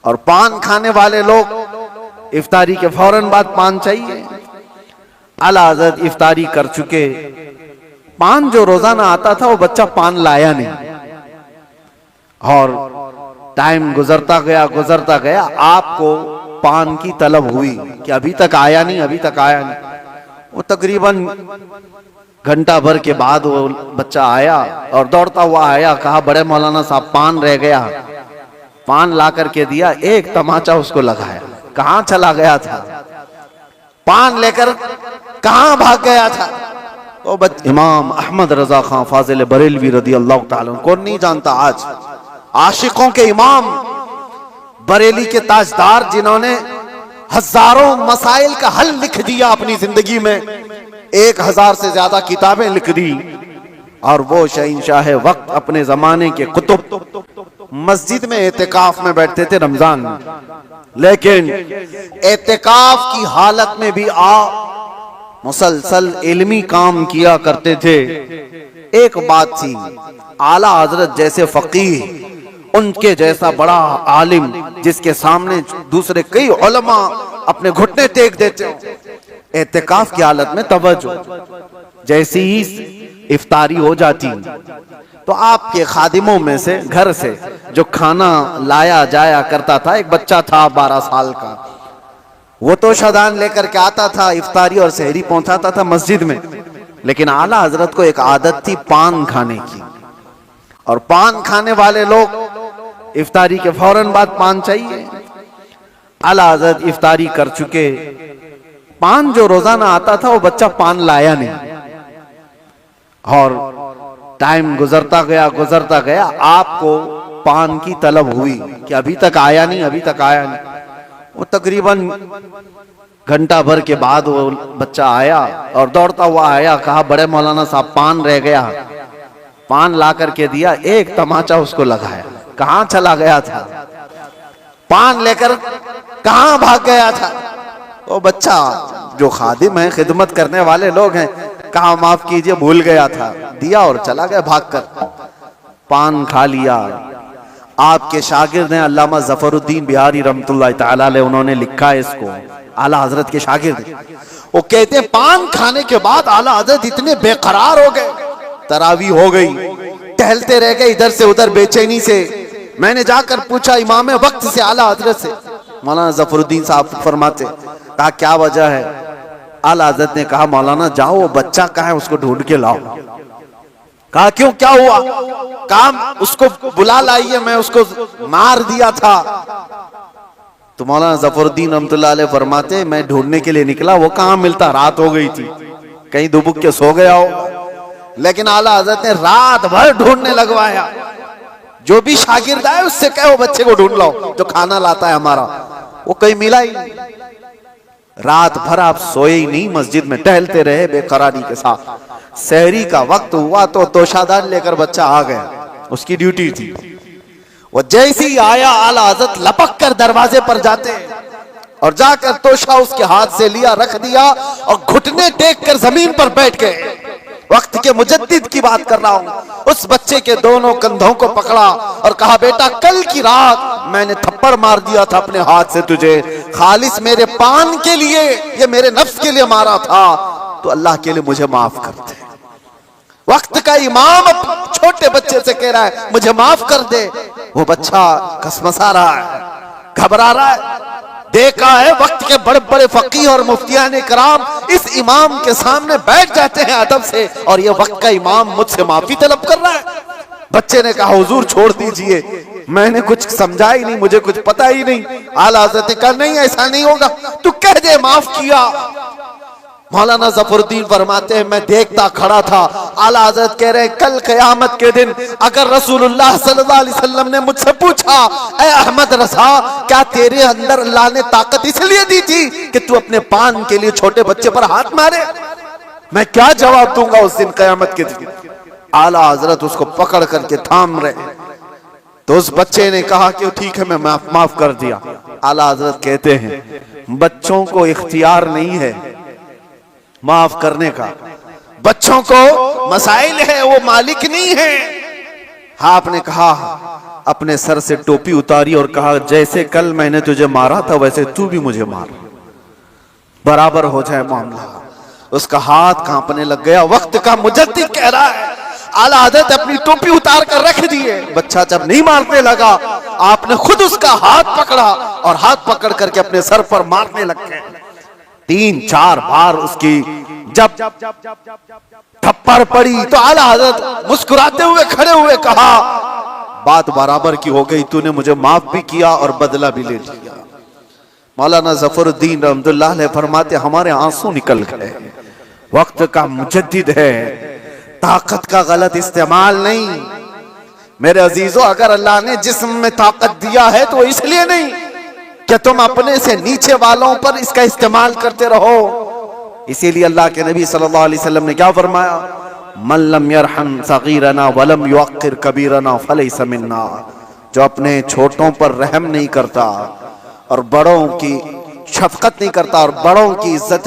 और पान खाने वाले लोग इफ्तारी के फौरन बाद पान चाहिए। आला हज़रत इफ्तारी कर चुके, पान जो रोजाना आता था वो बच्चा पान लाया नहीं, और टाइम गुजरता गया, आपको पान की तलब हुई कि अभी तक आया नहीं, अभी तक आया नहीं। वो तकरीबन घंटा भर के बाद वो बच्चा आया और दौड़ता हुआ आया, कहा बड़े मौलाना साहब पान रह गया। पान ला करके दिया, एक तमाचा उसको लगाया। कहां चला गया था? पान लेकर कहां भाग गया था? वो इमाम अहमद रजा खान फाजिल बरेलवी रदी अल्लाह ताला, कौन नहीं जानता, आज आशिकों के इमाम, बरेली के ताजदार, जिन्होंने हजारों मसाइल का हल लिख दिया अपनी जिंदगी में, 1000 से ज्यादा किताबें लिख दी। और वो शहंशाह वक्त, अपने जमाने के कुतुब, मस्जिद में एतिकाफ में बैठते थे रमजान में, लेकिन एतिकाफ की हालत में भी मुसलसल इल्मी काम किया करते थे। एक बात थी, आला हजरत जैसे फकीह, उनके जैसा बड़ा आलिम, जिसके सामने दूसरे कई उलमा अपने घुटने टेक देते हो, एतिकाफ की हालत में तवज्जो, जैसी ही इफ्तारी हो जाती तो आपके खादिमों में से, घर से जो खाना लाया जाया करता था, एक बच्चा था 12 साल का, वो तो शदान लेकर के आता था, इफ्तारी और सहरी पहुंचाता था मस्जिद में। लेकिन आला हजरत को एक आदत थी पान खाने की, और पान खाने वाले लोग इफ्तारी के फौरन बाद पान चाहिए। आला हजरत इफ्तारी कर चुके, पान जो रोजाना आता था वो बच्चा पान लाया नहीं, और टाइम गुजरता गया, आपको पान की तलब हुई कि अभी तक आया नहीं, अभी तक आया नहीं। वो तकरीबन घंटा भर के बाद वो बच्चा आया और दौड़ता हुआ आया, कहा बड़े मौलाना साहब पान रह गया। पान ला करके दिया, एक तमाचा उसको लगाया। कहां चला गया था? पान लेकर कहां भाग गया था? वो बच्चा, जो खादिम है, खिदमत करने वाले लोग हैं, कहा माफ कीजिए भूल गया था, दिया और चला गया भागकर। पान खा लिया। आपके शागिर्द हैं अल्लामा जफरुद्दीन बिहारी रहमतुल्लाह तआला अलैह, उन्होंने लिखा है इसको, आला हजरत के शागिर्द। वो कहते हैं पान खाने के बाद आला हजरत इतने बेकरार हो गए, तरावी हो गई, टहलते रह गए इधर से उधर बेचैनी से। मैंने जाकर पूछा इमाम वक्त से, आला हजरत से, मौलाना जफरुद्दीन साहब फरमाते, कहा क्या वजह है? आला हजरत ने कहा मौलाना जाओ, वो बच्चा कहाँ है, उसको ढूंढ के लाओ। कहा क्यों, क्या हुआ? काम उसको बुला लाइए, मैं उसको मार दिया था। तो मौलाना जफरुद्दीन रहमतुल्लाह अलैह फरमाते, मैं ढूंढने के लिए निकला, वो कहाँ मिलता, रात हो गई थी, कहीं दुबक के सो गया हो। लेकिन आला हजरत ने रात भर ढूंढने लगवाया। जो भी शागिर्द आए उससे कहे वो बच्चे को ढूंढ लाओ जो खाना लाता है हमारा, वो कहीं मिला ही नहीं। रात भर आप सोए ही नहीं, मस्जिद में टहलते रहे बेकरारी के साथ। सहरी का वक्त हुआ तो तोशादान लेकर बच्चा आ गया, उसकी ड्यूटी थी। वो जैसे ही आया, आला हजरत लपक कर दरवाजे पर जाते और जाकर तोशा उसके हाथ से लिया, रख दिया और घुटने टेक कर जमीन पर बैठ गए। वक्त के मुजद्दिद की बात कर रहा हूं। उस बच्चे के दोनों कंधों को पकड़ा और कहा बेटा कल की रात मैंने थप्पड़ मार दिया था अपने हाथ से तुझे, खालिस मेरे पान के लिए, ये मेरे नफ्स के लिए मारा था, तो अल्लाह के लिए मुझे माफ कर दे। वक्त का इमाम छोटे बच्चे से कह रहा है मुझे माफ कर दे। वो बच्चा कसमसा रहा है, घबरा रहा है। देखा है वक्त के बड़े बड़े फकीह और मुफ्तियान कराम इस इमाम के सामने बैठ जाते हैं अदब से, और ये वक्त का इमाम मुझसे माफी तलब कर रहा है। बच्चे ने कहा हुजूर छोड़ दीजिए, मैंने कुछ समझा ही नहीं, मुझे कुछ पता ही नहीं। आला हज़रत ने कहा नहीं ऐसा नहीं होगा, तू कह दे माफ किया। मौलाना जफरुद्दीन फरमाते हैं मैं देखता खड़ा था। आला हज़रत कह रहे हैं कल क़यामत के दिन अगर रसूलुल्लाह सल्लल्लाहु अलैहि वसल्लम ने मुझसे पूछा ऐ अहमद रज़ा क्या तेरे अंदर अल्लाह ने ताकत इसलिए दी थी कि तू अपने पान के लिए छोटे बच्चे पर हाथ मारे, मैं क्या जवाब दूंगा उस दिन क़यामत के दिन। आला हज़रत उसको पकड़ करके थाम रहे, तो उस बच्चे ने कहा कि ठीक है मैं माफ कर दिया। आला हज़रत कहते हैं बच्चों को इख्तियार नहीं है माफ करने का, बच्चों को मसाइल है, वो मालिक नहीं है। आपने कहा, अपने सर से टोपी उतारी और कहा, जैसे कल मैंने तुझे मारा था वैसे तू भी मुझे मार, बराबर हो जाए मामला। उसका हाथ कांपने लग गया। वक्त का मुजद्दिद कह रहा है, आला हज़रत अपनी टोपी उतार कर रख दिए। बच्चा जब नहीं मारने लगा, आपने खुद उसका हाथ पकड़ा और हाथ पकड़ करके अपने सर पर मारने लग गए। 3-4 बार उसकी जब थप्पड़ पड़ी तो आला हज़रत मुस्कुराते हुए खड़े हुए कहा, बात बराबर की हो गई, तूने मुझे माफ भी किया और बदला भी ले लिया। मौलाना ज़फरुद्दीन रहमतुल्लाह अलैह फरमाते, हमारे आंसू निकल गए। वक्त का मुजद्दिद है, ताकत का गलत इस्तेमाल नहीं। मेरे अजीजों, अगर अल्लाह ने जिस्म में ताकत दिया है तो इसलिए नहीं कि तुम अपने से नीचे वालों पर इसका इस्तेमाल करते रहो। इसीलिए अल्लाह के नबी सल्लल्लाहु अलैहि वसल्लम ने क्या फरमाया, मन लम यरहम सगीरना वलम युअक्किर कबीरना फलैसा मिन्ना। जो अपने छोटों पर रहम नहीं करता और बड़ों की शफकत नहीं करता और बड़ों की इज्जत